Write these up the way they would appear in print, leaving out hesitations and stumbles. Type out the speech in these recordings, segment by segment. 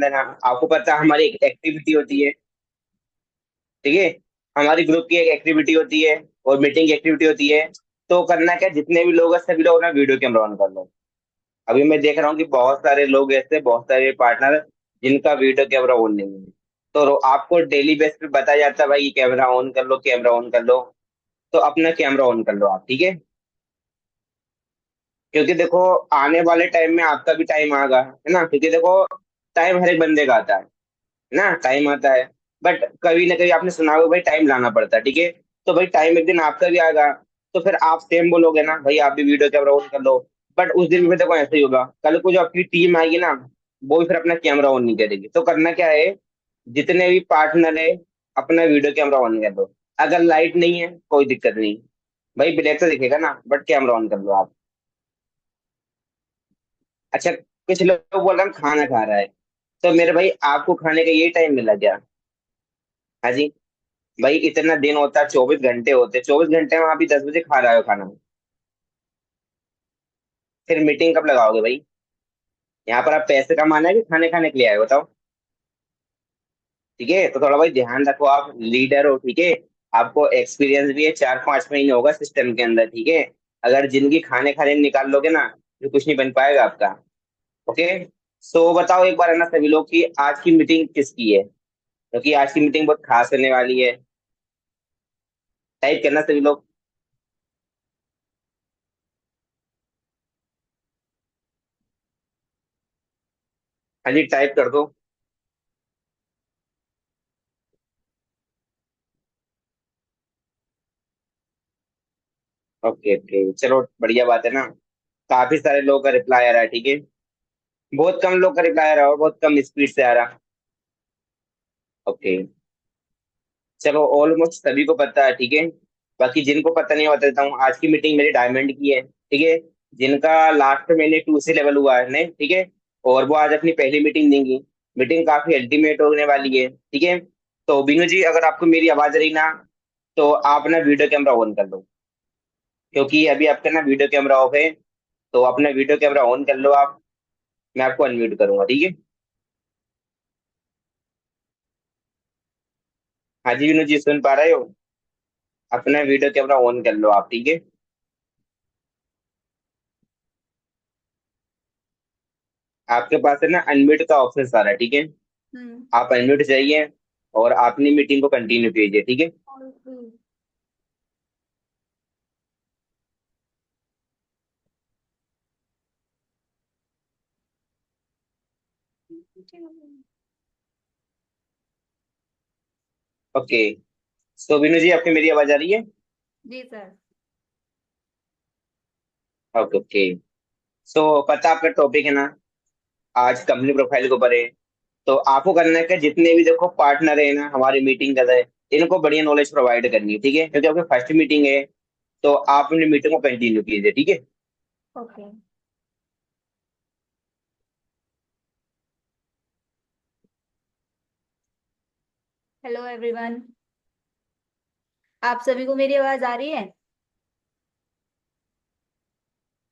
अंदर ना आपको पता है हमारी एक एक्टिविटी होती है। ठीक है। हमारी ग्रुप की एक एक्टिविटी होती है और मीटिंग की एक्टिविटी होती है। तो करना क्या, जितने भी लोग हैं सभी लोग ना वीडियो कैमरा ऑन कर लो। अभी मैं देख रहा हूँ कि बहुत सारे लोग ऐसे, बहुत सारे पार्टनर जिनका वीडियो कैमरा ऑन नहीं है। तो आपको डेली बेस पे बताया जाता है भाई कैमरा ऑन कर लो, कैमरा ऑन कर लो। तो अपना कैमरा ऑन कर लो आप, ठीक है। क्योंकि देखो आने वाले टाइम में आपका भी टाइम आएगा, है ना। क्योंकि देखो टाइम हर एक बंदे का आता है ना, टाइम आता है। बट कभी ना कभी आपने सुना होगा भाई टाइम लाना पड़ता है, ठीक है। तो भाई टाइम एक दिन आपका भी आएगा। तो फिर आप सेम बोलोगे ना भाई आप भी वीडियो कैमरा ऑन कर लो। बट उस दिन भी देखो ऐसे ही होगा, कल को जो आपकी टीम आएगी ना वो भी फिर अपना कैमरा ऑन नहीं करेगी। तो करना क्या है, जितने भी पार्टनर है अपना वीडियो कैमरा ऑन कर दो। अगर लाइट नहीं है कोई दिक्कत नहीं, भाई ब्लैक तो दिखेगा ना बट कैमरा ऑन कर लो आप। अच्छा, कुछ लोग बोल रहे हैं खाना खा रहा है। तो मेरे भाई आपको खाने का ये टाइम मिला क्या? हाँ जी। भाई इतना दिन होता है, 24 घंटे होते, 24 घंटे में आप भी 10 बजे खा रहे हो खाना। फिर मीटिंग कब लगाओगे भाई? यहाँ पर आप पैसे कमाना है कि खाने खाने के लिए आए हो, बताओ। ठीक है, तो थोड़ा भाई ध्यान रखो, आप लीडर हो, ठीक है। आपको एक्सपीरियंस भी है, 4-5 महीने होगा सिस्टम के अंदर, ठीक है। अगर जिंदगी खाने खाने में निकाल लोगे ना तो कुछ नहीं बन पाएगा आपका। ओके। सो बताओ एक बार है ना सभी लोग की आज की मीटिंग किसकी है, क्योंकि आज की मीटिंग बहुत खास होने वाली है। टाइप करना सभी लोग। हाँ जी, टाइप कर दो। ओके ओके, चलो बढ़िया बात है ना। काफी सारे लोगों का रिप्लाई आ रहा है, ठीक है। बहुत कम लोग का रिप्लाई आ रहा है और बहुत कम स्पीड से आ रहा। ओके। चलो ऑलमोस्ट सभी को पता है, ठीक है। बाकी जिनको पता नहीं है बता देता हूँ, आज की मीटिंग मेरी डायमंड की है, ठीक है। जिनका लास्ट महीने 2 से लेवल हुआ है नहीं, ठीक है। और वो आज अपनी पहली मीटिंग देंगी। मीटिंग काफी अल्टीमेट होने वाली है, ठीक है। तो बीनू जी अगर आपको मेरी आवाज रही ना तो आप ना वीडियो कैमरा ऑन कर लो। क्योंकि अभी आपका ना वीडियो कैमरा ऑफ है। तो अपना वीडियो कैमरा ऑन कर लो आप। मैं आपको अनम्यूट करूंगा, ठीक है। हाँ जी विनोद जी, सुन पा रहे हो? अपना वीडियो कैमरा ऑन कर लो आप, ठीक है। आपके पास है ना अनम्यूट का ऑप्शन सारा है, ठीक है। हम्म। आप अनम्यूट जाइए और अपनी मीटिंग को कंटिन्यू कीजिए, ठीक है। ओके। सो विनोद जी आपकी मेरी आवाज आ रही है? जी सर। Okay okay. सो पता आपका टॉपिक है ना, आज कंपनी प्रोफाइल के ऊपर है। तो आपको करना है कि जितने भी देखो पार्टनर है ना हमारी मीटिंग कर रहे हैं, इनको बढ़िया नॉलेज प्रोवाइड करनी है, ठीक है। क्योंकि आपकी फर्स्ट मीटिंग है। तो आप अपनी मीटिंग को कंटिन्यू कीजिए, ठीक है। ओके। Hello everyone. आप सभी को मेरी आवाज आ रही है?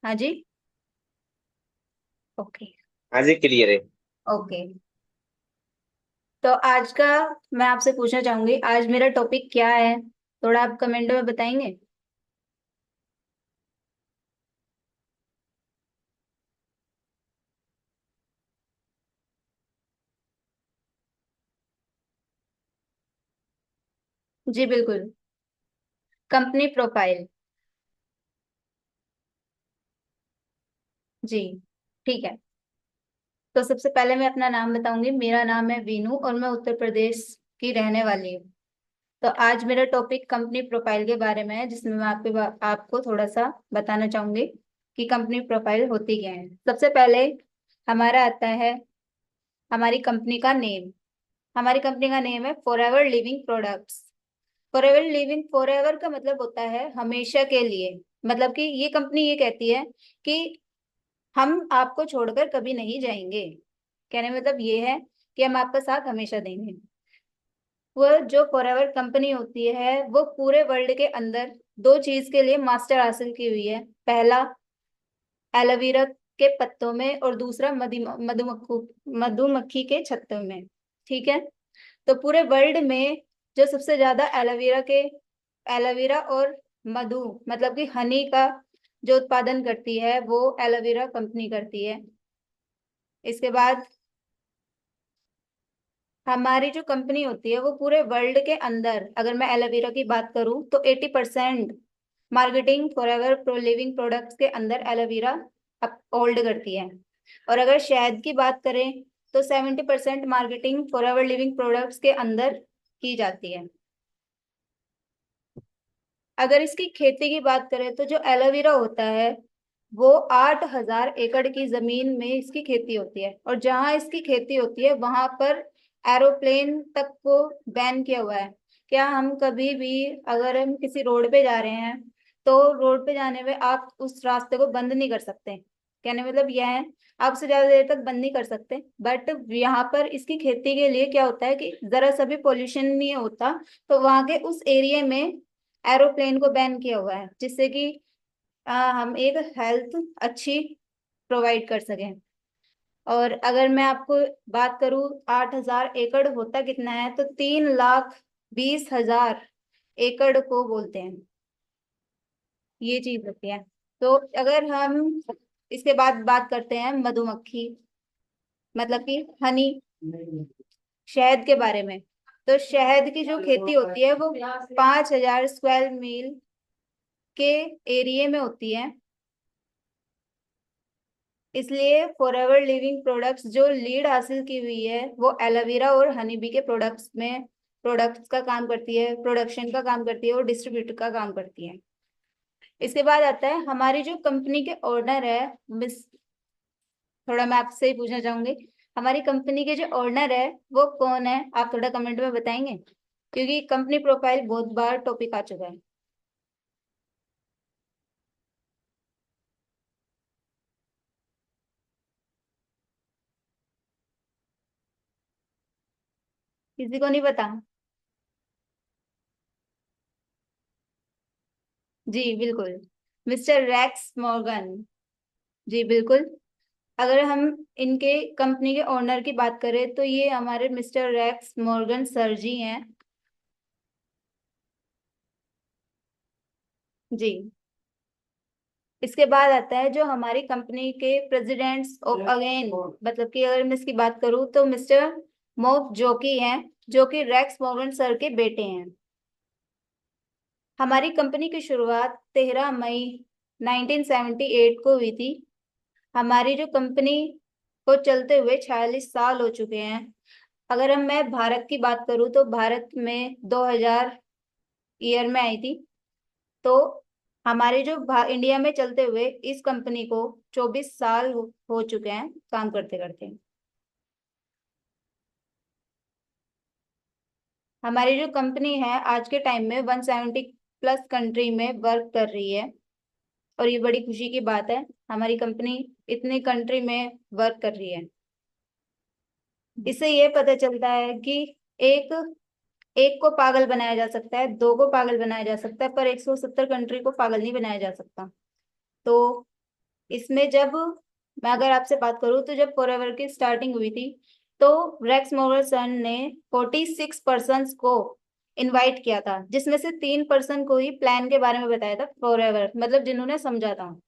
हाँ जी। ओके। हाँ जी, क्लियर है। ओके। तो आज का मैं आपसे पूछना चाहूंगी, आज मेरा टॉपिक क्या है? थोड़ा आप कमेंट में बताएंगे। जी बिल्कुल। Company profile. जी। ठीक है। तो सबसे पहले मैं अपना नाम बताऊंगी। मेरा नाम है वीनू और मैं उत्तर प्रदेश की रहने वाली हूँ। तो आज मेरा टॉपिक कंपनी प्रोफाइल के बारे में है, जिसमें मैं आपको थोड़ा सा बताना चाहूंगी कि कंपनी प्रोफाइल होती क्या है। सबसे पहले हमारा आता है हमारी कंपनी का नेम। हमारी कंपनी का नेम है forever living products. Forever living, forever का मतलब होता है हमेशा के लिए। मतलब कि ये कंपनी ये कहती है कि हम आपको छोड़कर कभी नहीं जाएंगे। कहने में मतलब ये है कि हम आपका साथ हमेशा देंगे। वो जो फॉरएवर कंपनी होती है वो पूरे वर्ल्ड के अंदर दो चीज के लिए मास्टर हासिल की हुई है। पहला, एलोवेरा के पत्तों में और दूसरा मधुमक्खी के छत्तों में। ठीक है। तो पूरे वर्ल्ड में जो सबसे ज्यादा एलोवेरा और मधु मतलब कि हनी का जो उत्पादन करती है वो एलोवेरा कंपनी करती है। इसके बाद हमारी जो कंपनी होती है वो पूरे वर्ल्ड के अंदर, अगर मैं एलोवेरा की बात करूं तो 80% marketing forever pro living products के अंदर एलोवेरा होल्ड करती है। और अगर शहद की बात करें तो 70% मार्केटिंग फॉरएवर लिविंग प्रोडक्ट्स के अंदर की जाती है। अगर इसकी खेती की बात करें तो जो एलोवेरा होता है वो 8,000 एकड़ की जमीन में इसकी खेती होती है, और जहां इसकी खेती होती है वहां पर एरोप्लेन तक को बैन किया हुआ है। क्या हम कभी भी अगर हम किसी रोड पे जा रहे हैं तो रोड पे जाने में आप उस रास्ते को बंद नहीं कर सकते। कहने मतलब यह है, आप उसे ज्यादा देर तक बंद नहीं कर सकते। बट यहाँ पर इसकी खेती के लिए क्या होता है कि जरा सा भी पोल्यूशन नहीं होता, तो वहां के उस एरिया में एरोप्लेन को बैन किया हुआ है, जिससे कि हम एक हेल्थ अच्छी प्रोवाइड कर सकें। और अगर मैं आपको बात करूं 8,000 एकड़ होता कितना है, तो 3,20,000 एकड़ को बोलते हैं। ये चीज होती है। तो अगर हम इसके बाद बात करते हैं मधुमक्खी मतलब कि हनी, शहद के बारे में। तो शहद की जो खेती होती है वो 5,000 स्क्वायर मील के एरिया में होती है। इसलिए फॉरएवर लिविंग प्रोडक्ट्स जो लीड हासिल की हुई है वो एलोवेरा और हनी बी के प्रोडक्ट्स का काम करती है, प्रोडक्शन का काम करती है और डिस्ट्रीब्यूटर का काम करती है। इसके बाद आता है हमारी जो कंपनी के ओनर है मिस, थोड़ा मैं आपसे ही पूछना चाहूंगी, हमारी कंपनी के जो ओनर है वो कौन है, आप थोड़ा कमेंट में बताएंगे, क्योंकि कंपनी प्रोफाइल बहुत बार टॉपिक आ चुका है। किसी को नहीं पता? जी बिल्कुल, मिस्टर रैक्स मॉर्गन। जी बिल्कुल। अगर हम इनके कंपनी के ओनर की बात करें तो ये हमारे मिस्टर रैक्स मॉर्गन सर जी हैं। जी। इसके बाद आता है जो हमारी कंपनी के प्रेसिडेंट्स ऑफ अगेन, मतलब कि अगर मैं इसकी बात करूं तो मिस्टर मोक जोकी हैं, जो कि रैक्स मॉर्गन सर के बेटे हैं। हमारी कंपनी की शुरुआत 13 मई 1978 को हुई थी। हमारी जो कंपनी को चलते हुए 46 साल हो चुके हैं। अगर हम मैं भारत की बात करूं तो भारत में 2000 ईयर में आई थी। तो हमारे जो इंडिया में चलते हुए इस कंपनी को 24 साल हो चुके हैं काम करते करते। हमारी जो कंपनी है आज के टाइम में 170 प्लस कंट्री में वर्क कर रही है, और ये बड़ी खुशी की बात है, हमारी कंपनी इतनी कंट्री में वर्क कर रही है। इससे ये पता चलता है कि एक एक को पागल बनाया जा सकता है, दो को पागल बनाया जा सकता है, पर 170 कंट्री को पागल नहीं बनाया जा सकता। तो इसमें जब मैं अगर आपसे बात करूं तो जब फॉरएवर की स्टार्टिंग हुई थी तो रेक्स मॉर्गन ने 46 पर्सन को इनवाइट किया था, जिसमें से 3 पर्सन को ही प्लान के बारे में बताया था फॉरएवर, मतलब जिन्होंने समझा था,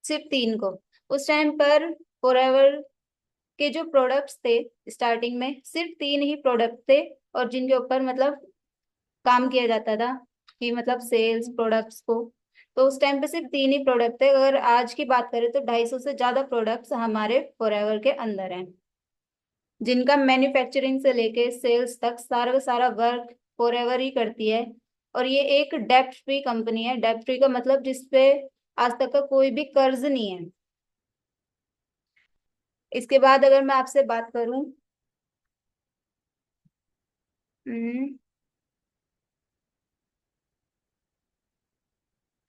सिर्फ 3 को। उस टाइम पर फॉरएवर के जो प्रोडक्ट्स थे स्टार्टिंग में सिर्फ 3 ही प्रोडक्ट थे, और जिनके ऊपर मतलब काम किया जाता था कि मतलब सेल्स प्रोडक्ट्स को। तो उस टाइम पे सिर्फ 3 ही प्रोडक्ट थे। अगर आज की बात करें तो 250 से ज्यादा प्रोडक्ट्स हमारे फॉरएवर के अंदर हैं, जिनका मैन्युफैक्चरिंग से लेके सेल्स तक सारा का सारा वर्क फॉरएवर ही करती है। और ये एक डेब्ट फ्री कंपनी है। डेब्ट फ्री का मतलब जिसपे आज तक का कोई भी कर्ज नहीं है। इसके बाद अगर मैं आपसे बात करूं, हम्म,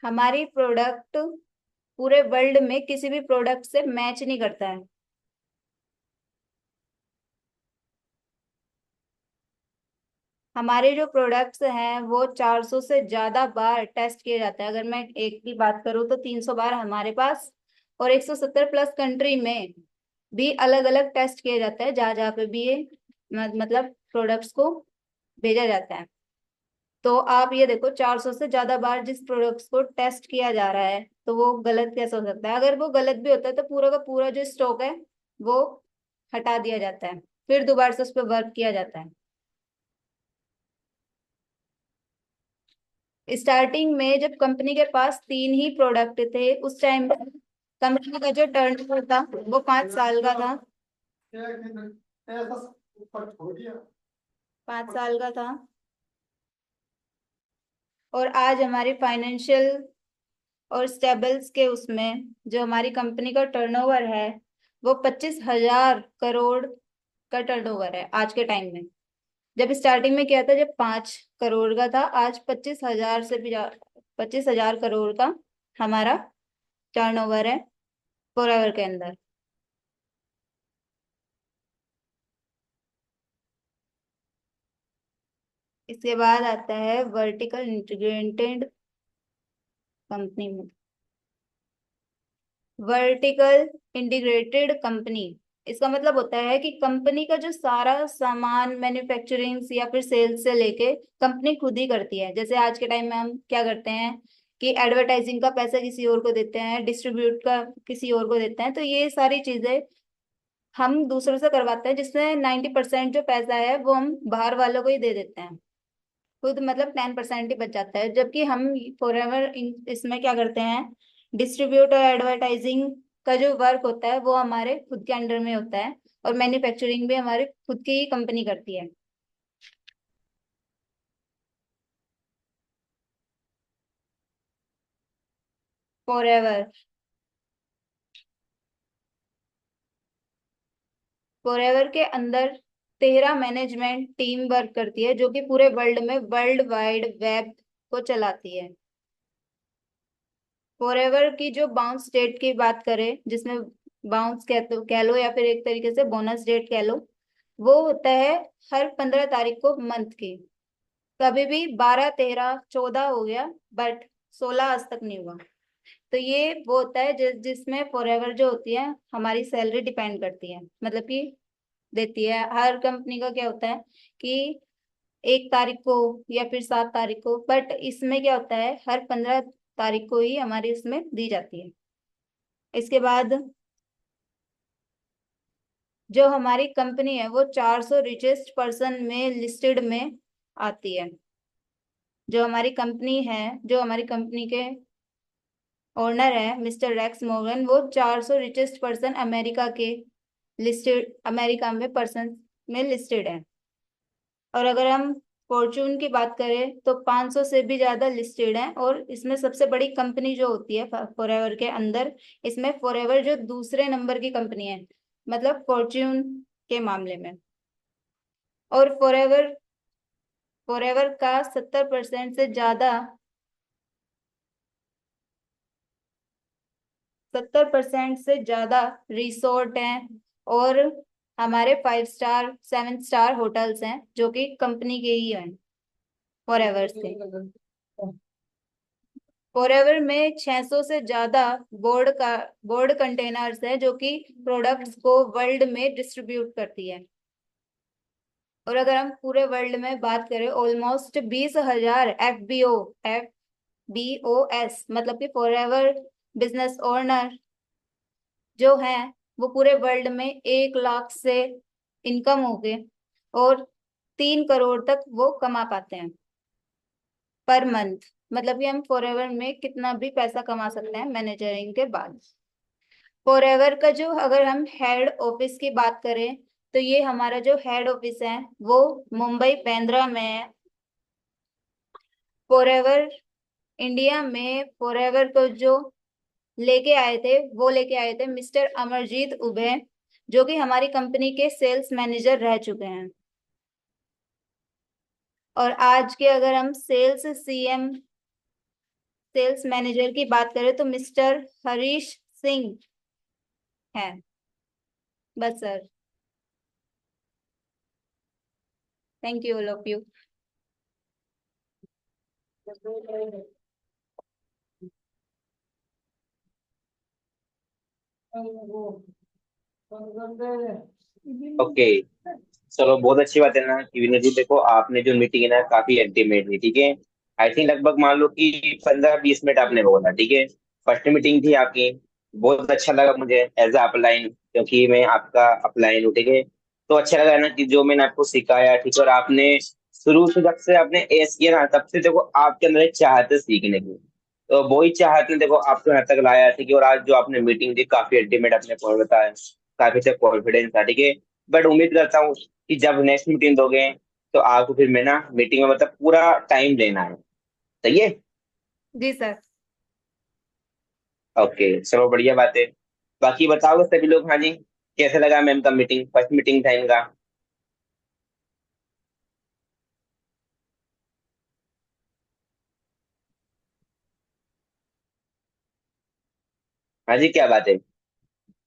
हमारी प्रोडक्ट पूरे वर्ल्ड में किसी भी प्रोडक्ट से मैच नहीं करता है। हमारे जो प्रोडक्ट्स हैं वो 400 से ज्यादा बार टेस्ट किए जाते हैं। अगर मैं एक की बात करूँ तो 300 बार हमारे पास और 170 प्लस कंट्री में भी अलग अलग टेस्ट किए जाते हैं, जहाँ जहाँ पे भी ये मतलब प्रोडक्ट्स को भेजा जाता है। तो आप ये देखो, 400 से ज्यादा बार जिस प्रोडक्ट्स को टेस्ट किया जा रहा है, तो वो गलत कैसे हो सकता है? अगर वो गलत भी होता है तो पूरा का पूरा जो स्टॉक है वो हटा दिया जाता है, फिर दोबारा से उस पर वर्क किया जाता है। स्टार्टिंग में जब कंपनी के पास 3 ही प्रोडक्ट थे, उस टाइम कंपनी का जो टर्नओवर था वो 5 साल का था। 5 साल का था। और आज हमारी फाइनेंशियल और स्टेबल्स के उसमें जो हमारी कंपनी का टर्नओवर है वो 25,000 करोड़ का टर्नओवर है आज के टाइम में। जब स्टार्टिंग में किया था, जब 5 करोड़ का था, आज 25,000 से भी 25,000 करोड़ का हमारा टर्नओवर है फॉरएवर के अंदर। इसके बाद आता है वर्टिकल इंटीग्रेटेड कंपनी में। वर्टिकल इंटीग्रेटेड कंपनी, इसका मतलब होता है कि कंपनी का जो सारा सामान मैन्युफैक्चरिंग या फिर सेल्स से लेके कंपनी खुद ही करती है। जैसे आज के टाइम में हम क्या करते हैं कि एडवर्टाइजिंग का पैसा किसी और को देते हैं, डिस्ट्रीब्यूट का किसी और को देते हैं, तो ये सारी चीजें हम दूसरों से करवाते हैं, जिसमें 90% जो पैसा है वो हम बाहर वालों को ही दे देते हैं। खुद मतलब 10% ही बच जाता है। जबकि हम फॉरएवर इसमें क्या करते हैं, डिस्ट्रीब्यूट और एडवर्टाइजिंग का जो वर्क होता है वो हमारे खुद के अंडर में होता है, और मैन्युफैक्चरिंग भी हमारी खुद की ही कंपनी करती है। फॉरएवर फॉरएवर के अंदर 13 मैनेजमेंट टीम वर्क करती है, जो कि पूरे वर्ल्ड में वर्ल्ड वाइड वेब को चलाती है। फॉरएवर की जो बाउंस डेट की बात करें, जिसमें बाउंस कह लो या फिर एक तरीके से बोनस डेट कह लो, वो होता है हर 15 तारीख को मंथ की। कभी भी 12, 13, 14 हो गया, बट 16 आज तक नहीं हुआ। तो ये वो होता है जिसमें फॉरएवर जो होती है हमारी सैलरी डिपेंड करती है, मतलब कि देती है। हर कंपनी का क्या होता है कि 1 तारीख को या फिर 7 तारीख को, बट इसमें क्या होता है हर 15 तारीख को ही हमारी इसमें दी जाती है। इसके बाद जो हमारी कंपनी है वो 400 रिचेस्ट पर्सन में लिस्टेड में आती है। जो हमारी कंपनी है, जो हमारी कंपनी के ओनर है मिस्टर रेक्स मॉर्गन, वो 400 रिचेस्ट पर्सन अमेरिका के लिस्टेड, अमेरिका में पर्सन में लिस्टेड है। और अगर हम फॉर्चून की बात करें तो 500 से भी ज्यादा लिस्टेड हैं। और इसमें सबसे बड़ी कंपनी जो होती है फॉरएवर के अंदर, इसमें फॉरएवर जो दूसरे नंबर की कंपनी है, मतलब फॉर्च्यून के मामले में। और फॉरएवर फॉरएवर का 70% से ज्यादा रिसोर्ट हैं, और हमारे 5 स्टार 7 स्टार होटल्स हैं जो कि कंपनी के ही हैं फॉरएवर से। फॉरएवर में 600 से ज्यादा बोर्ड कंटेनर्स है, जो कि प्रोडक्ट्स को वर्ल्ड में डिस्ट्रीब्यूट करती है। और अगर हम पूरे वर्ल्ड में बात करें, ऑलमोस्ट 20,000 FBOS मतलब कि फॉरएवर बिजनेस ओनर जो है, वो पूरे वर्ल्ड में 1 लाख से इनकम हो गए, और 3 करोड़ तक वो कमा पाते हैं पर मंथ। मतलब कि हम फॉरएवर में कितना भी पैसा कमा सकते हैं मैनेजरिंग के बाद। फॉरएवर का जो अगर हम हेड ऑफिस की बात करें, तो ये हमारा जो हेड ऑफिस है वो मुंबई बांद्रा में है। फॉरएवर इंडिया में फॉरएवर को जो लेके आए थे मिस्टर अमरजीत उबे, जो कि हमारी कंपनी के सेल्स मैनेजर रह चुके हैं। और आज के अगर हम सेल्स मैनेजर की बात करें तो मिस्टर हरीश सिंह हैं। बस sir. Thank you all of you. Okay, चलो बहुत अच्छी बात है ना कि विनोद जी, देखो आपने जो मीटिंग है ना काफी अल्टीमेट थी, ठीक है। आई थिंक लगभग मान लो कि 15-20 मिनट आपने बोला, ठीक है। फर्स्ट मीटिंग थी आपकी, बहुत अच्छा लगा मुझे एज अ अपलाइन, क्योंकि मैं आपका अपलाइन हूँ, ठीक है। तो अच्छा लगा ना कि जो मैंने आपको सिखाया, ठीक है, और आपने शुरू से जब से आपने एस किया ना तब से देखो आपके अंदर एक चाहत है सीखने की। तो वही चाहत ने देखो आपको यहाँ तक लाया, ठीक है। और आज जो आपने मीटिंग दी काफी अल्टीमेट आपने पॉइंट बताया, काफी अच्छा कॉन्फिडेंस था, ठीक है। बट उम्मीद करता हूँ कि जब नेक्स्ट मीटिंग दोगे तो आपको फिर मैं ना मीटिंग में मतलब पूरा टाइम लेना है, सही है। जी सर। ओके, चलो बढ़िया बात है। बाकी बताओगे सभी लोग, हाँ जी, कैसे लगा मैम का मीटिंग, फर्स्ट मीटिंग था इनका। हाँ जी, क्या बात है,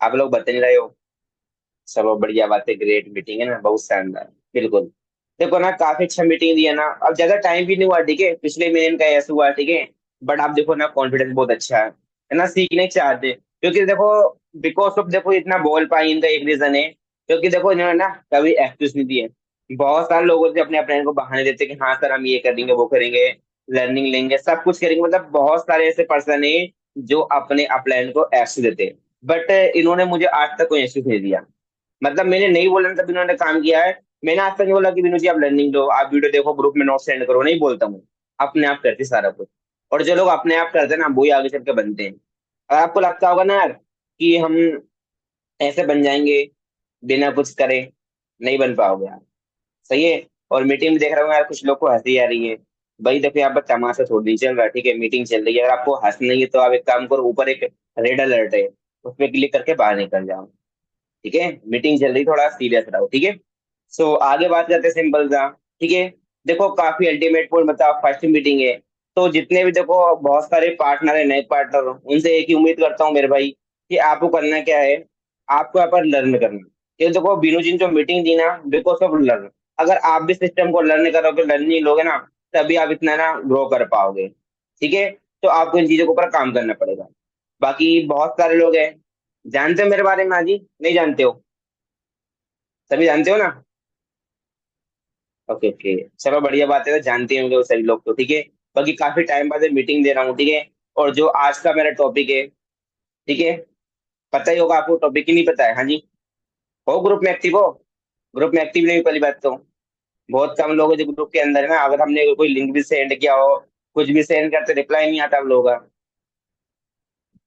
आप लोग बता नहीं रहे हो। चलो बढ़िया बात है, ग्रेट मीटिंग है ना, बहुत शानदार। बिल्कुल। देखो ना काफी अच्छा मीटिंग दिया ना, अब ज्यादा टाइम भी नहीं हुआ, ठीक है, पिछले महीने इनका ऐसा हुआ, ठीक है। बट आप देखो ना कॉन्फिडेंस बहुत अच्छा है ना, सीखने की चाहते हैं। क्योंकि देखो बिकॉज ऑफ देखो इतना बोल पाई इनका एक रीजन है, क्योंकि देखो इन्होंने ना कभी एक्सक्यूज नहीं दिए। बहुत सारे लोगों से अपने अपने को बहाने देते कि हाँ सर हम ये करेंगे वो करेंगे, लर्निंग लेंगे सब कुछ करेंगे, मतलब बहुत सारे ऐसे पर्सन है जो अपने अपलाइन को एक्सक्यूज देते हैं। बट इन्होंने मुझे आज तक कोई एक्सक्यूज नहीं दिया। मतलब मैंने नहीं बोला ना तब इन्होंने काम किया है। मैंने आज तक नहीं बोला कि विनोद जी आप लर्निंग लो, आप वीडियो देखो, ग्रुप में नोट सेंड करो, नहीं बोलता हूँ। अपने आप करते सारा कुछ। और जो लोग अपने आप करते हैं ना वही आगे चल के बनते हैं। और आपको लगता होगा ना यार कि हम ऐसे बन जाएंगे बिना कुछ करे, नहीं बन पाओगे यार, सही है। और मीटिंग में देख रहा हूँ यार कुछ लोग को हंसी आ रही है। भाई देखो यहाँ पर तमाशा थोड़ी नहीं चल रहा, ठीक है, मीटिंग चल रही है। अगर आपको हंसना ही है तो आप एक काम करो, ऊपर एक रेड अलर्ट है, उस पर क्लिक करके बाहर निकल जाओ, ठीक है। मीटिंग चल रही, थोड़ा सीरियस रहो, ठीक है। सो आगे बात करते हैं सिंपल सा, ठीक है। देखो काफी अल्टीमेट पॉइंट बताओ, फर्स्ट मीटिंग है तो जितने भी देखो बहुत सारे पार्टनर है, नए पार्टनर, उनसे एक ही उम्मीद करता हूँ मेरे भाई कि आपको करना क्या है, आपको यहाँ पर लर्न करना। ये देखो बीनू जी ने जो मीटिंग दी ना, बिकॉज ऑफ लर्न। अगर आप भी सिस्टम को लर्न करोगे, लर्निंग लोगे ना, तभी आप इतना ना ग्रो कर पाओगे, ठीक है। तो आपको इन चीजों के ऊपर काम करना पड़ेगा। बाकी बहुत सारे लोग हैं, जानते हो मेरे बारे में, हाँ जी, नहीं जानते हो, सभी जानते हो ना। ओके ओके, चलो बढ़िया बात है, तो जानते होंगे वो सभी लोग तो, ठीक है। बाकी काफी टाइम बाद मीटिंग दे रहा हूँ, ठीक है। और जो आज का मेरा टॉपिक है, ठीक है, पता ही होगा आपको, टॉपिक ही नहीं पता है, हाँ जी। हो ग्रुप में एक्टिव हो, ग्रुप में एक्टिव नहीं, पहली बात तो बहुत कम लोग हैं जो ग्रुप के अंदर है ना। अगर हमने कोई लिंक भी सेंड किया हो, कुछ भी सेंड करते, रिप्लाई नहीं आता हम लोगों का।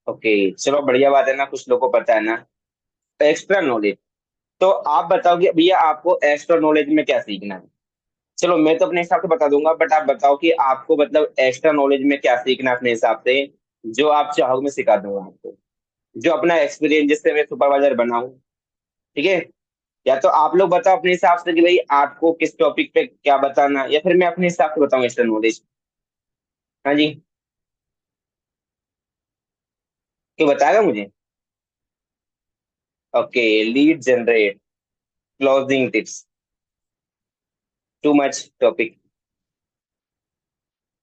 ओके, चलो बढ़िया बात है ना, कुछ लोगों को पता है ना। एक्स्ट्रा नॉलेज, तो आप बताओ कि भैया आपको एक्स्ट्रा नॉलेज में क्या सीखना है। चलो मैं तो अपने हिसाब से बता दूंगा, बट आप बताओ कि आपको मतलब एक्स्ट्रा नॉलेज में क्या सीखना है अपने हिसाब से, जो आप चाहो मैं सिखा दूंगा आपको। जो अपना एक्सपीरियंस जिससे मैं सुपरवाइजर बना हूँ, ठीक है। या तो आप लोग बताओ अपने हिसाब से कि भाई आपको किस टॉपिक पे क्या बताना, या फिर मैं अपने हिसाब से बताऊँ एक्स्ट्रा नॉलेज। हाँ जी, क्यों बताएगा मुझे। Okay, lead generate, closing tips, too much topic,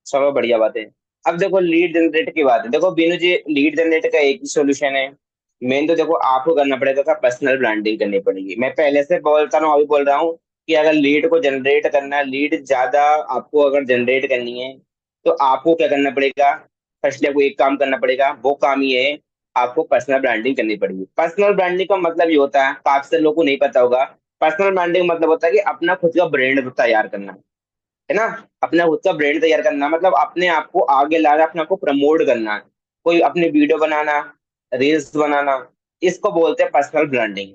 चलो बढ़िया बात है। अब देखो लीड जनरेट की बात है, देखो बीनू जी लीड जनरेट का एक ही सोल्यूशन है। मेन तो देखो आपको करना पड़ेगा का पर्सनल ब्रांडिंग करनी पड़ेगी। मैं पहले से बोलता हूँ, अभी बोल रहा हूँ कि अगर लीड को जनरेट करना है, लीड ज्यादा आपको अगर जनरेट करनी है, तो आपको क्या करना पड़ेगा। फर्स्टली आपको एक काम करना पड़ेगा, वो काम ये है, आपको पर्सनल ब्रांडिंग करनी पड़ेगी। पर्सनल ब्रांडिंग का मतलब ये होता है, काफी सारे लोगों को नहीं पता होगा। पर्सनल ब्रांडिंग मतलब होता है कि अपना खुद का ब्रांड तैयार करना, है ना। अपना खुद का ब्रांड तैयार करना मतलब अपने आप को आगे लाना, अपने आप को प्रमोट करना, कोई अपने वीडियो बनाना, रील्स बनाना, इसको बोलते हैं पर्सनल ब्रांडिंग।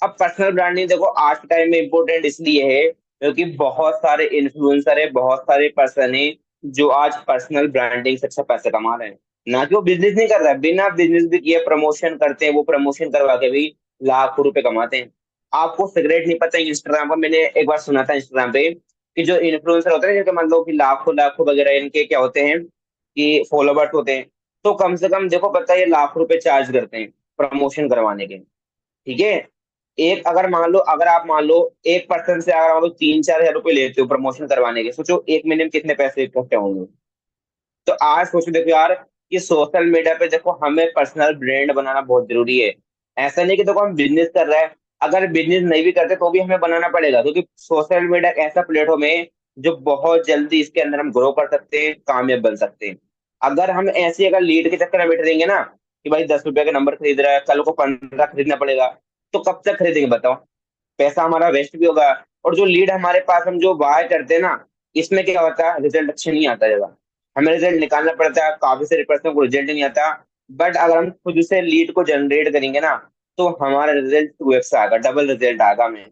अब पर्सनल ब्रांडिंग देखो आज के टाइम में इंपॉर्टेंट इसलिए है क्योंकि बहुत सारे इन्फ्लुएंसर है, बहुत सारे पर्सन है जो आज पर्सनल ब्रांडिंग से अच्छा पैसा कमा रहे हैं। ना कि वो बिजनेस नहीं कर रहा है, बिना बिजनेस भी किए प्रमोशन करते हैं, वो प्रमोशन करवा के भी लाखों रुपए कमाते हैं। आपको सिगरेट नहीं पता, इंस्टाग्राम पर मैंने एक बार सुना था इंस्टाग्राम पे कि जो इन्फ्लुएंसर होते हैं जिनके मान लो कि लाखों लाखों वगैरह इनके क्या होते हैं कि फॉलोवर्स होते हैं, तो कम से कम देखो पता है ये लाख रुपए चार्ज करते हैं प्रमोशन करवाने के, ठीक है। एक अगर मान लो, अगर आप मान लो एक पर्सन से अगर मान लो 3-4 हजार रुपए लेते हो प्रमोशन करवाने के, सोचो एक महीने में कितने पैसे इकट्ठे होंगे। तो आज सोचो देखो यार कि सोशल मीडिया पे देखो हमें पर्सनल ब्रांड बनाना बहुत जरूरी है। ऐसा नहीं कि देखो हम बिजनेस कर रहे हैं, अगर बिजनेस नहीं भी करते तो भी हमें बनाना पड़ेगा, क्योंकि सोशल मीडिया एक ऐसा प्लेटफॉर्म है जो बहुत जल्दी इसके अंदर हम ग्रो कर सकते हैं, कामयाब बन सकते हैं। अगर हम ऐसे अगर लीड के चक्कर में बैठे रहेंगे ना कि भाई 10 रुपए का नंबर खरीद रहा है, कल को 15 खरीदना पड़ेगा, तो कब तक खरीदेंगे बताओ? पैसा हमारा वेस्ट भी होगा। और जो लीड हमारे पास हम जो बाय करते हैं ना, इसमें क्या होता है, रिजल्ट अच्छे नहीं आता है। हमें रिजल्ट निकालना पड़ता है, काफी सारे पर्सन को रिजल्ट नहीं आता। बट अगर हम खुद से लीड को जनरेट करेंगे ना, तो हमारा रिजल्ट 2x आएगा, डबल रिजल्ट आएगा हमें।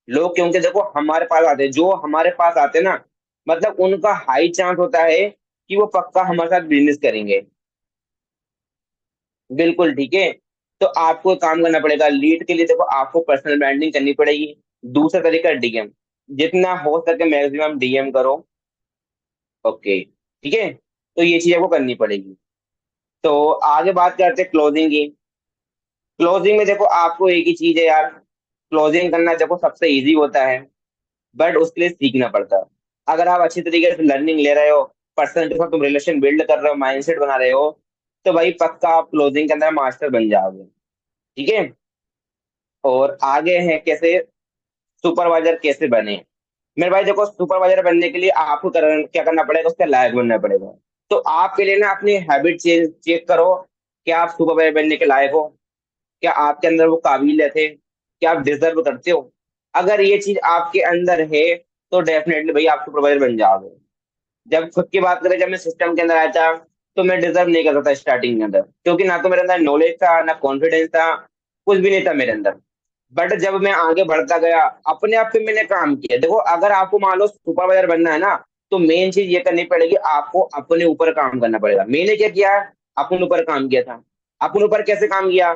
लोग क्योंकि देखो हमारे पास आते हैं, जो हमारे पास आते हैं ना, मतलब उनका हाई चांस होता है कि वो पक्का हमारे साथ बिजनेस करेंगे। बिल्कुल ठीक है। तो आपको काम करना पड़ेगा लीड के लिए, देखो आपको पर्सनल ब्रांडिंग करनी पड़ेगी। दूसरा तरीका डीएम, जितना हो सके मैक्सिमम डीएम करो। ओके, ठीक है। तो ये चीज आपको करनी पड़ेगी। तो आगे बात करते हैं क्लोजिंग की। क्लोजिंग में देखो आपको एक ही चीज है यार, क्लोजिंग करना देखो सबसे इजी होता है, बट उसके लिए सीखना पड़ता है। अगर आप अच्छी तरीके से लर्निंग ले रहे हो, पर्सन के साथ तुम रिलेशन बिल्ड कर रहे हो, माइंडसेट बना रहे हो, तो भाई पक्का आप क्लोजिंग के अंदर मास्टर बन जाओगे। ठीक है। और आगे है कैसे सुपरवाइजर कैसे बने। मेरे भाई देखो, सुपरवाइजर बनने के लिए आपको क्या करना पड़ेगा, उसके लायक बनना पड़ेगा। तो आप पहले ना अपनी हैबिट चेंज चेक करो, क्या आप सुपरवाइजर बनने के लायक हो, क्या आपके अंदर वो काबिलियत है, क्या आप डिजर्व करते हो। अगर ये चीज आपके अंदर है, तो डेफिनेटली भाई आप सुपरवाइजर बन जाओगे। जब खुद की बात करें, जब मैं सिस्टम के अंदर आया था, तो मैं डिजर्व नहीं करता था स्टार्टिंग के अंदर, क्योंकि ना तो मेरे अंदर नॉलेज था ना कॉन्फिडेंस था, कुछ भी नहीं था मेरे अंदर। बट जब मैं आगे बढ़ता गया, अपने आप पे मैंने काम किया। देखो अगर आपको मान लो सुपरवाइजर बनना है ना, तो मेन चीज ये करनी पड़ेगी, आपको अपने ऊपर काम करना पड़ेगा। मैंने क्या किया, अपने ऊपर काम किया था। अपने ऊपर कैसे काम किया,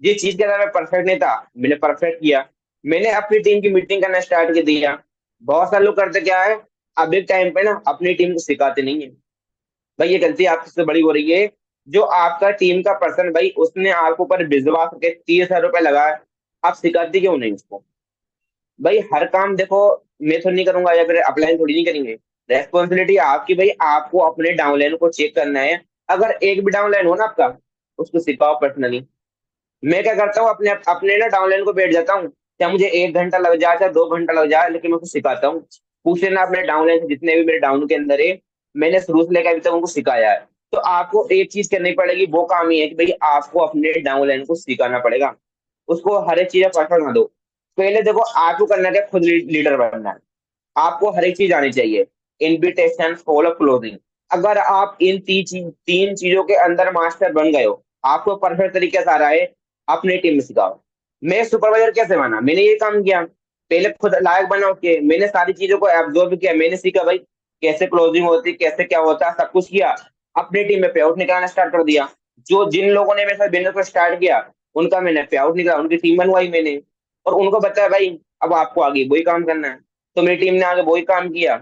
जिस चीज के अंदर मैं परफेक्ट नहीं था, मैंने परफेक्ट किया। मैंने अपनी टीम की मीटिंग करना स्टार्ट कर दिया। बहुत सारे लोग करते क्या है, अब एक टाइम पे ना अपनी टीम को सिखाते नहीं है। भाई ये गलती आपसे सबसे बड़ी हो रही है। जो आपका टीम का पर्सन भाई, उसने आपके ऊपर विश्वास करके 30,000 रुपए लगाए, आप सिखाते क्यों नहीं उसको? भाई हर काम देखो मैं तो नहीं करूंगा या फिर अपलाइन थोड़ी नहीं करेंगे। रेस्पॉन्सिबिलिटी आपकी भाई, आपको अपने डाउनलाइन को चेक करना है। अगर एक भी डाउनलाइन हो ना आपका, उसको सिखाओ पर्सनली। मैं क्या करता हूँ, अपने अपने ना डाउनलाइन को बैठ जाता हूँ, चाहे मुझे 1 घंटा लग जाए चाहे 2 घंटा लग जाए, लेकिन मैं उसको सिखाता हूँ। पूछ लेना अपने डाउनलाइन से, जितने भी मेरे डाउन के अंदर है, मैंने शुरू से लेकर अभी तक उनको सिखाया है। तो आपको एक चीज करनी पड़ेगी, वो काम ये है कि भाई आपको अपने डाउनलाइन को सिखाना पड़ेगा। उसको हर एक चीज परफेक्ट ना दो। पहले देखो आपको करना क्या, खुद लीडर बनना है। आपको हर एक चीज आनी चाहिए, इनविटेशन, फॉलो, क्लोजिंग। अगर आप इन तीन चीजों के अंदर मास्टर बन गए हो, आपको परफेक्ट तरीके से आ रहा है, अपनी टीम में सिखाओ। मैं सुपरवाइजर कैसे बना, मैंने ये काम किया, पहले खुद लायक बना के मैंने सारी चीजों को एब्जॉर्ब किया, मैंने सीखा भाई कैसे क्लोजिंग होती, कैसे क्या होता है, सब कुछ किया। अपनी टीम में पे आउट निकालना स्टार्ट कर दिया। जो जिन लोगों ने मेरे साथ बिजनेस को स्टार्ट किया, उनका मैंने पे आउट निकाला, उनकी टीम बनवाई मैंने, और उनको बताया भाई अब आपको आगे वही काम करना है। तो मेरी टीम ने आगे वही काम किया।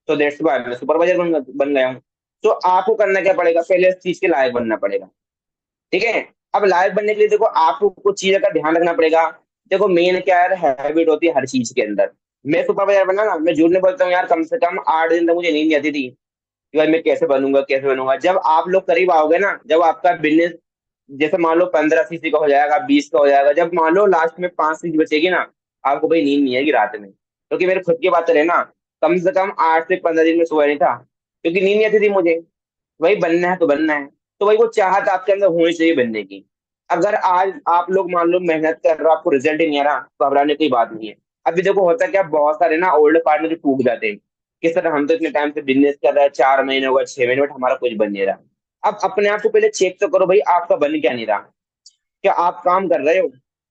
तो दैट्स वाई मैं सुपरवाइजर बन गया हूँ। तो आपको करना क्या पड़ेगा, पहले इस चीज के लायक बनना पड़ेगा। ठीक है। अब लायक बनने के लिए देखो आपको कुछ चीजों का ध्यान रखना पड़ेगा। देखो मेन क्या है, हैबिट होती है हर चीज के अंदर। मैं सुपरवाइजर बना ना, मैं झूठ नहीं बोलता हूँ यार, कम से कम 8 दिन तक मुझे नींद नहीं आती थी कि भाई मैं कैसे बनूंगा कैसे बनूंगा। जब आप लोग करीब आओगे ना, जब आपका बिजनेस जैसे मान लो 15 सीसी का हो जाएगा, 20 का हो जाएगा, जब मान लो लास्ट में 5 सीसी बचेगी ना, आपको भाई नींद नहीं आएगी रात में। क्योंकि मेरे खुद की बात करें ना, कम से कम 8 से 15 दिन में सोया नहीं था, क्योंकि नींद नहीं आती थी मुझे। वही बनना है तो बनना है। तो वही वो चाहत आपके अंदर होनी चाहिए बनने की। अगर आज आप लोग मान लो मेहनत कर रहे हो, आपको रिजल्ट ही नहीं आ रहा, तो घबराने की बात नहीं है। अभी देखो होता क्या, बहुत सारे ना ओल्ड पार्टनर जो टूट जाते हैं, किस तरह हम तो इतने टाइम से बिजनेस कर रहे हैं, 4 महीने हो गए, 6 महीने, बट हमारा कुछ बन नहीं रहा। अब अपने आप को पहले चेक तो करो भाई, आपका बन क्या नहीं रहा। क्या आप काम कर रहे हो,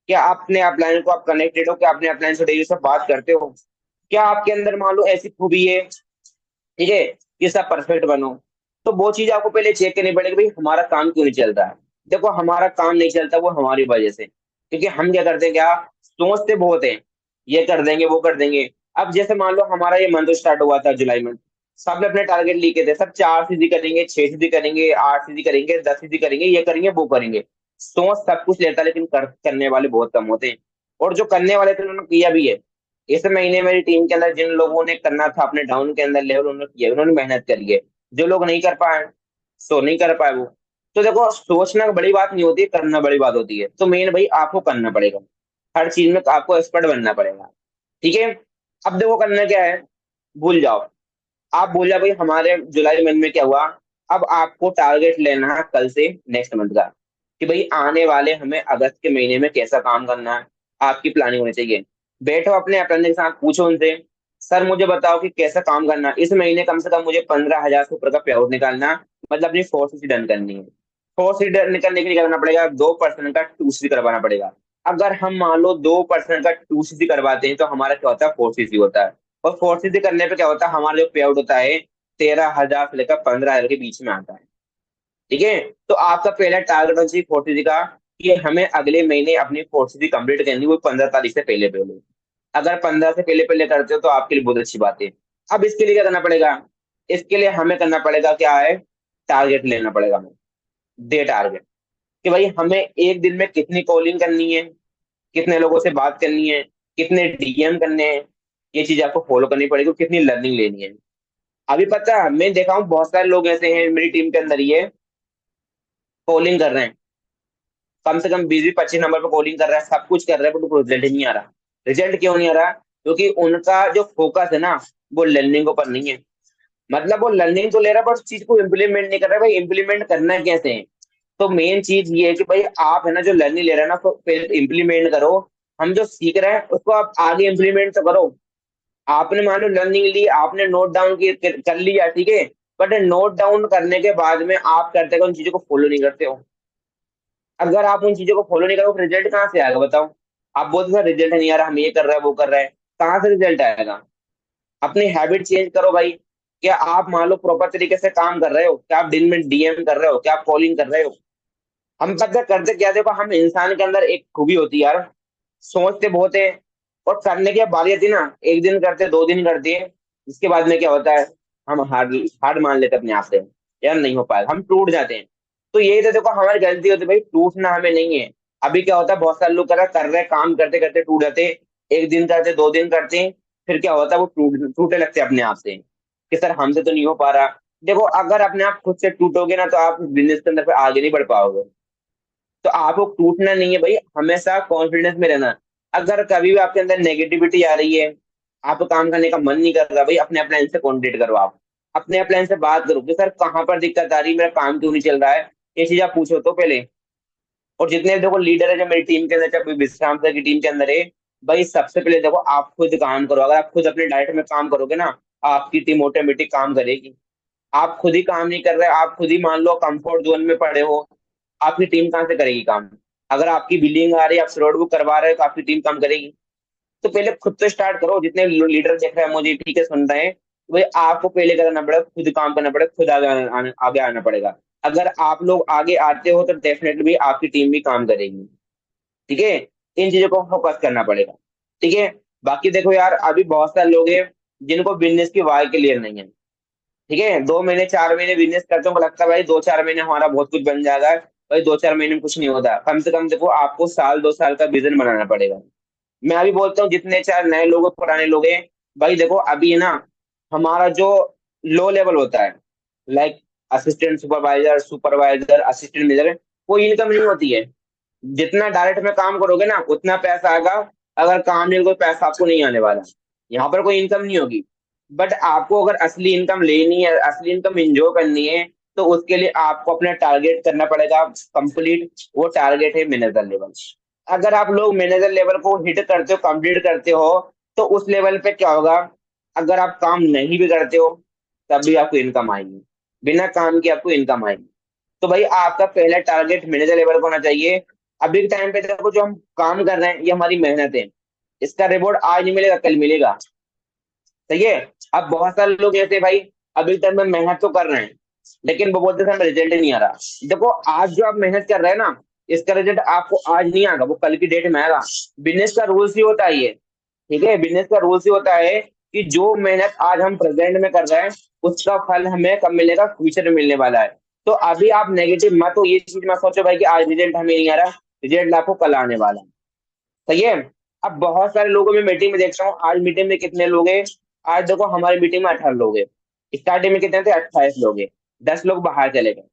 क्या अपने अपलाइन को आप कनेक्टेड हो, क्या अपने अपलाइन से डेली सब बात करते हो, क्या आपके अंदर मान लो ऐसी खूबी है, ठीक है, कि सब परफेक्ट बनो। तो वो चीज आपको पहले चेक करनी पड़ेगी भाई हमारा काम क्यों नहीं चल रहा है। देखो हमारा काम नहीं चलता वो हमारी वजह से, क्योंकि हम क्या करते हैं, क्या सोचते बहुत है, ये कर देंगे वो कर देंगे। अब जैसे मान लो हमारा ये मंथ स्टार्ट हुआ था जुलाई में, सबने अपने टारगेट लिखे थे, सब 4 सीधी करेंगे, 6 सीधी करेंगे, 8 सीधी करेंगे, 10 सीधी करेंगे, ये करेंगे वो करेंगे। सोच सब कुछ लेता है, लेकिन करने वाले बहुत कम होते हैं। और जो करने वाले थे उन्होंने किया भी है। इस महीने मेरी टीम के अंदर जिन लोगों ने करना था अपने डाउन के अंदर लेवल, उन्होंने किया, उन्होंने मेहनत करी है। जो लोग नहीं कर पाए, सो नहीं कर पाए वो। तो देखो सोचना बड़ी बात नहीं होती है, करना बड़ी बात होती है। तो मेन भाई आपको करना पड़ेगा, हर चीज में आपको एक्सपर्ट बनना पड़ेगा। ठीक है। अब देखो करना क्या है, भूल जाओ। आप भूल जाओ भाई हमारे जुलाई मंथ में क्या हुआ। अब आपको टारगेट लेना है कल से नेक्स्ट मंथ का, कि भाई आने वाले हमें अगस्त के महीने में कैसा काम करना है। आपकी प्लानिंग होनी चाहिए। बैठो अपने अटेंडेंट के साथ, पूछो उनसे, सर मुझे बताओ कि कैसा काम करना है इस महीने, कम से कम मुझे 15,000 से ऊपर का पे आउट निकालना है, मतलब अपनी फोर्स डन करनी है। फोर्स निकलने के लिए करना पड़ेगा, 2% का 2CC करवाना पड़ेगा। अगर हम मान लो 2% का 2CC करवाते हैं तो हमारा क्या होता है, 4CC होता है। और 4CC करने पे क्या होता है, हमारा जो पे आउट होता है 13,000 से लेकर 15,000 के बीच में आता है। ठीक है। तो आपका पहला टारगेट होना चाहिए 4CC का, कि हमें अगले महीने अपनी 4CC कंप्लीट करनी है, वो 15 तारीख से पहले पहले। अगर 15 से पहले पहले करते हो तो आपके लिए बहुत अच्छी बात है। अब इसके लिए क्या करना पड़ेगा, इसके लिए हमें करना पड़ेगा क्या है, टारगेट लेना पड़ेगा हमें। डे टारगेट, कि भाई हमें एक दिन में कितनी कॉलिंग करनी है, कितने लोगों से बात करनी है, कितने डीएम करने हैं। ये चीज आपको फॉलो करनी पड़ेगी, कितनी लर्निंग लेनी है। अभी पता है मैं देखा हूँ बहुत सारे लोग ऐसे हैं मेरी टीम के अंदर, ये कॉलिंग कर रहे हैं, कम से कम 20-25 नंबर पर कॉलिंग कर रहा है, सब कुछ कर रहा है, बट उनको रिजल्ट नहीं आ रहा। रिजल्ट क्यों नहीं आ रहा, क्योंकि उनका जो फोकस है ना, वो लर्निंग के ऊपर नहीं है। मतलब वो लर्निंग तो ले रहा है, बट उस चीज को इम्प्लीमेंट नहीं कर रहा है। भाई इम्प्लीमेंट करना कैसे है, तो मेन चीज ये है कि भाई आप है ना जो लर्निंग ले रहे हैं ना, तो पहले इम्प्लीमेंट करो। हम जो सीख रहे हैं उसको आप आगे इम्प्लीमेंट तो करो। आपने मान लो लर्निंग ली, आपने नोट डाउन कर लिया, ठीक है। बट नोट डाउन करने के बाद में आप करते हो उन चीजों को फॉलो नहीं करते हो। अगर आप उन चीजों को फॉलो नहीं करोगे रिजल्ट कहाँ से आएगा बताओ। आप बोलते सर रिजल्ट नहीं आ रहा, हम ये कर रहे हैं वो कर रहे हैं, कहाँ से रिजल्ट आएगा। अपनी हैबिट चेंज करो भाई। क्या आप मान लो प्रॉपर तरीके से काम कर रहे हो, क्या आप दिन में डीएम कर रहे हो, क्या आप कॉलिंग कर रहे हो। हम पता करते क्या, देखो हम इंसान के अंदर एक खूबी होती है यार, सोचते बहुत है और करने की बारी आती है ना, एक दिन करते 2 दिन करते हैं, इसके बाद में क्या होता है, हम हार हार मान लेते हैं अपने आप से, यार नहीं हो पाएगा, हम टूट जाते हैं। तो यही तो देखो हमारी गलती होती है भाई, टूटना हमें नहीं है। अभी क्या होता है बहुत सारे लोग कर रहे हैं, काम करते करते टूट जाते हैं। एक दिन करते 2 दिन करते हैं, फिर क्या होता है वो टूटने लगते हैं अपने आप से, कि सर हमसे तो नहीं हो पा रहा। देखो अगर अपने आप खुद से टूटोगे ना तो आप बिजनेस के अंदर फिर आगे नहीं बढ़ पाओगे। तो आपको टूटना नहीं है भाई, हमेशा कॉन्फिडेंस में रहना। अगर कभी भी आपके अंदर नेगेटिविटी आ रही है, आपको काम करने का मन नहीं कर रहा, भाई अपने अपलाइन से कॉन्टेक्ट करो। आप अपने अपलाइन से बात करो कि सर कहाँ पर दिक्कत आ रही है, मेरा काम क्यों नहीं चल रहा है। ये चीज आप पूछो तो पहले। और जितने देखो लीडर है जो मेरी टीम के अंदर, चाहे विश्राम सर की टीम के अंदर है, भाई सबसे पहले देखो आप खुद काम करो। अगर आप खुद अपने डाइट में काम करोगे ना, आपकी टीम ऑटोमेटिक काम करेगी। आप खुद ही काम नहीं कर रहे, आप खुद ही मान लो कंफर्ट जोन में पड़े हो, आपकी टीम कहाँ से करेगी काम। अगर आपकी बिलिंग आ रही है, आप फ्रॉड बुक करवा रहे हो, तो आपकी टीम काम करेगी। तो पहले खुद से स्टार्ट करो। जितने लीडर देख रहे हैं मुझे, ठीक है सुन रहे हैं, तो भाई आपको पहले करना पड़ेगा, खुद काम करना पड़ेगा, खुद आगे आना पड़ेगा। अगर आप लोग आगे आते हो तो डेफिनेटली भी आपकी टीम भी काम करेगी। ठीक है। इन चीजों को फोकस करना पड़ेगा। ठीक है। बाकी देखो यार अभी बहुत सारे लोग हैं जिनको बिजनेस की वाई क्लियर नहीं है। ठीक है। 2 महीने 4 महीने बिजनेस करते हो, लगता है भाई 2-4 महीने हमारा बहुत कुछ बन जाएगा। भाई 2-4 महीने में कुछ नहीं होता, कम से कम देखो आपको साल 2 साल का विजन बनाना पड़ेगा। मैं अभी बोलता हूँ जितने चाहे नए लोग हैं, पुराने लोग हैं, भाई देखो अभी है ना, हमारा जो लो लेवल होता है, like assistant supervisor, supervisor, assistant manager, कोई इनकम नहीं होती है। जितना डायरेक्ट में काम करोगे ना उतना पैसा आएगा। अगर काम नहीं कोई पैसा आपको नहीं आने वाला। यहाँ पर कोई इनकम नहीं होगी। बट आपको अगर असली इनकम लेनी है, असली इनकम एंजॉय करनी है, तो उसके लिए आपको अपना टारगेट करना पड़ेगा कंप्लीट। वो टारगेट है मैनेजर लेवल। अगर आप लोग मैनेजर लेवल को हिट करते हो, कंप्लीट करते हो, तो उस लेवल पे क्या होगा, अगर आप काम नहीं भी करते हो तब भी आपको इनकम आएगी। बिना काम के आपको इनकम आएगी। तो भाई आपका पहला टारगेट मैनेजर लेवल का होना चाहिए। अभी के टाइम पे देखो जो हम काम कर रहे हैं ये हमारी मेहनत है, इसका रिवॉर्ड आज नहीं मिलेगा कल मिलेगा। सही है। अब बहुत सारे लोग ऐसे भाई अभी तक में मेहनत तो कर रहे हैं, लेकिन वो बोलते हैं हमें रिजल्ट नहीं आ रहा। देखो आज जो आप मेहनत कर रहे हैं ना, इसका रिजल्ट आपको आज नहीं आएगा, वो कल की डेट में आएगा। बिजनेस का रूल्स ही होता है ये। ठीक है। बिजनेस का रूल्स ही होता है कि जो मेहनत आज हम प्रेजेंट में कर रहे हैं उसका फल हमें कब मिलेगा, फ्यूचर में मिलने वाला है। तो अभी आप नेगेटिव मत हो, ये चीज मत सोचो भाई कि आज रिजल्ट हमें नहीं आ रहा, रिजल्ट आपको कल आने वाला है। सही है। अब बहुत सारे लोगों में मीटिंग में देखता हूँ, आज मीटिंग में कितने लोग हैं। आज देखो हमारी मीटिंग में 18 लोग हैं, स्टार्टिंग में कितने थे, 28 लोग हैं। 10 लोग बाहर चले गए।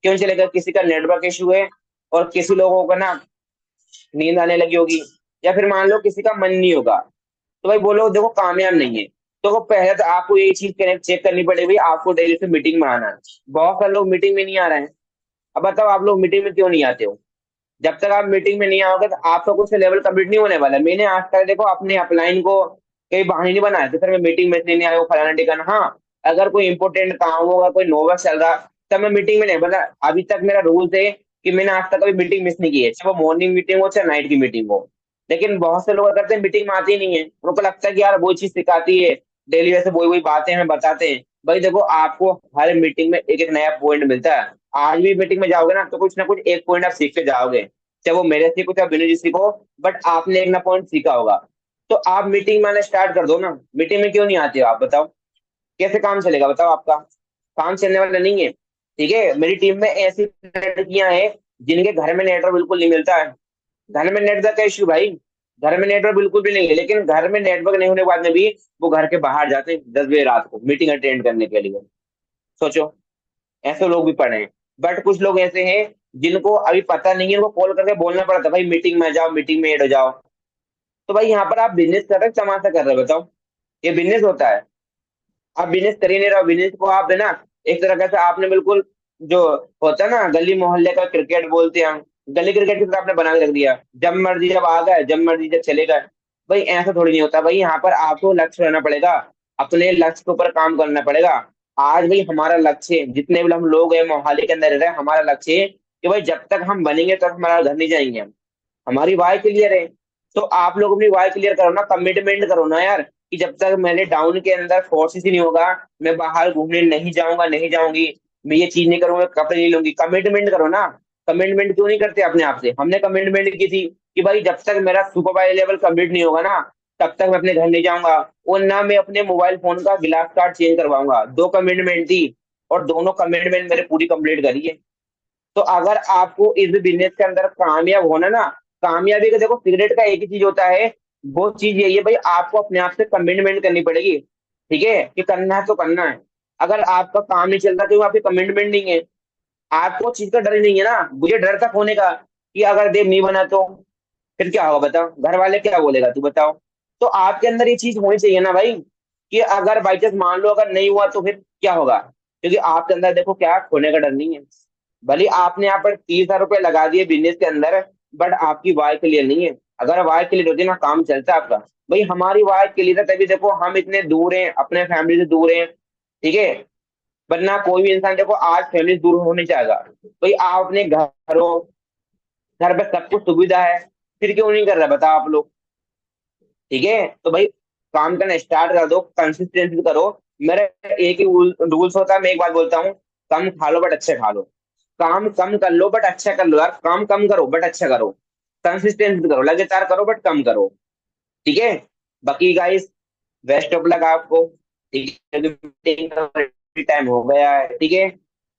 क्यों चलेगा? किसी का नेटवर्क इशू है, और किसी लोगों को ना नींद आने लगी होगी, या फिर मान लो किसी का मन नहीं होगा, तो भाई वो लोग देखो कामयाब नहीं है। तो पहले तो आपको ये चीज चेक करनी पड़ेगी, आपको डेली से मीटिंग में आना है। बहुत सारे लोग मीटिंग में नहीं आ रहे हैं। अब बताओ आप लोग मीटिंग में क्यों नहीं आते हो? जब तक आप मीटिंग में नहीं आओगे तो आपका कुछ लेवल कंप्लीट नहीं होने वाला है। मैंने आज तक देखो अपने अपलाइन को कई बहाने नहीं बनाए कि सर मैं मीटिंग में इसलिए नहीं आया हूँ, फलाना टिकाना। हाँ, अगर कोई इंपॉर्टेंट काम होगा, कोई नोबल चल रहा, तब मैं मीटिंग में नहीं, मतलब अभी तक मेरा रूल है कि मैंने आज तक कभी मीटिंग मिस नहीं की है, चाहे वो मॉर्निंग मीटिंग हो चाहे नाइट की मीटिंग हो। लेकिन बहुत से लोग करते हैं मीटिंग में आते ही नहीं है, उनको लगता है कि यार वो चीज सिखाती है, डेली वैसे वही वही बातें हमें बताते हैं। भाई देखो आपको हर मीटिंग में एक एक नया पॉइंट मिलता है। आज भी मीटिंग में जाओगे ना तो कुछ ना कुछ एक पॉइंट आप सीख के जाओगे, चाहे वो मेरे सीखो चाहे बिनु जी सीखो, बट आपने एक ना पॉइंट सीखा होगा। तो आप मीटिंग में आना स्टार्ट कर दो ना। मीटिंग में क्यों नहीं आते हो आप बताओ? कैसे काम चलेगा बताओ? आपका काम चलने वाला नहीं है। ठीक है, मेरी टीम में ऐसी लड़कियां हैं जिनके घर में नेटवर्क बिल्कुल नहीं मिलता है। घर में नेटवर्क का इश्यू भाई, घर में नेटवर्क बिल्कुल भी नहीं है, लेकिन घर में नेटवर्क नहीं होने के बाद में भी वो घर के बाहर जाते हैं 10 बजे रात को मीटिंग अटेंड करने के लिए। सोचो, ऐसे लोग भी पड़े हैं। बट कुछ लोग ऐसे हैं जिनको अभी पता नहीं है, उनको कॉल करके बोलना पड़ता है भाई मीटिंग में आ जाओ, मीटिंग में ऐड हो जाओ। तो भाई यहाँ पर आप बिजनेस कर रहे हो तमाशा कर रहे हो बताओ? ये बिजनेस होता है? आप बिजनेस कर ही नहीं रहे हो। बिजनेस को आप है ना, एक तरह से आपने बिल्कुल जो होता है ना गली मोहल्ले का क्रिकेट बोलते हैं हम, गली क्रिकेट की तरह आपने बना के रख दिया, जब मर्जी जब आ गए, जब मर्जी जब चले गए। भाई ऐसा थोड़ी नहीं होता भाई, यहाँ पर आपको लक्ष्य रहना पड़ेगा, अपने लक्ष्य के ऊपर काम करना पड़ेगा। आज भाई हमारा लक्ष्य है, जितने भी हम लोग हैं मोहाली के अंदर रह रहे हैं, हमारा लक्ष्य है कि भाई जब तक हम बनेंगे तब हमारा घर नहीं जाएंगे हम। हमारी वाई क्लियर है। तो आप लोग अपनी वाई क्लियर करो ना, कमिटमेंट करो ना यार, कि जब तक मैंने डाउन के अंदर फोर्सेस ही नहीं होगा, मैं बाहर घूमने नहीं जाऊंगा, नहीं जाऊंगी, मैं ये चीज नहीं करूंगा, कपड़े नहीं लूंगी। कमिटमेंट करो ना। कमिटमेंट क्यों नहीं करते अपने आप से? हमने कमिटमेंट की थी कि भाई जब तक मेरा सुपरवाइजर लेवल कंप्लीट नहीं होगा ना, तब तक मैं अपने घर नहीं जाऊंगा, और ना मैं अपने मोबाइल फोन का ग्लास कार्ड चेंज करवाऊंगा। दो कमिटमेंट थी, और दोनों कमिटमेंट मैंने पूरी कंप्लीट करी है। तो अगर आपको इस बिजनेस के अंदर कामयाब होना ना, कामयाबी का देखो सिगरेट का एक ही चीज होता है, वो चीज यही है भाई, आपको अपने आप से कमिटमेंट करनी पड़ेगी। ठीक है, कि करना है तो करना है। अगर आपका काम नहीं चलता क्योंकि आपकी कमिटमेंट नहीं है, आपको चीज का डर ही नहीं है ना, मुझे डर तक होने का कि अगर देव नहीं बना तो फिर क्या होगा बताओ, घर वाले क्या बोलेगा तू बताओ। तो आपके अंदर ये चीज होनी चाहिए ना भाई, कि अगर बाई चांस मान लो अगर नहीं हुआ तो फिर क्या होगा, क्योंकि आपके अंदर देखो क्या खोने का डर नहीं है। भले आपने यहाँ पर 30,000 रुपये लगा दिए बिजनेस के अंदर, बट आपकी वाई क्लियर नहीं है। अगर वाई क्लियर होती ना, काम चलता आपका। भाई हमारी वाई क्लियर है तभी देखो हम इतने दूर हैं, अपने फैमिली से दूर हैं। ठीक है, वरना कोई भी इंसान देखो आज फैमिली से दूर होने चाहेगा। भाई आप अपने घर हो, घर पे सब कुछ सुविधा है, फिर क्यों नहीं कर रहा बताओ आप लोग? ठीक है, तो भाई काम करना स्टार्ट कर दो, कंसिस्टेंसी करो। मेरा एक ही रूल्स होता है, मैं एक बात बोलता हूँ, कम खा लो बट अच्छे खा लो। काम कम कर लो बट अच्छा कर लो यार, काम कम करो बट अच्छा करो। कंसिस्टेंसी करो, लगातार करो बट कम करो। ठीक है, बाकी गाइस बेस्ट ऑफ लक आपको। ठीक है, मीटिंग का टाइम हो गया है। ठीक है,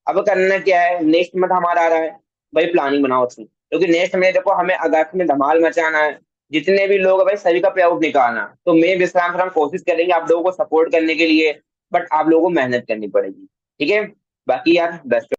अब करना क्या है, नेक्स्ट मंथ हमारा आ रहा है, भाई प्लानिंग बनाओ उसकी, क्योंकि नेक्स्ट में देखो हमें अगस्त में धमाल मचाना है। जितने भी लोग हैं भाई सभी का पे आउट निकालना। तो मैं विश्राम सर हम कोशिश करेंगे आप लोगों को सपोर्ट करने के लिए, बट आप लोगों को मेहनत करनी पड़ेगी। ठीक है, बाकी यार बेस्ट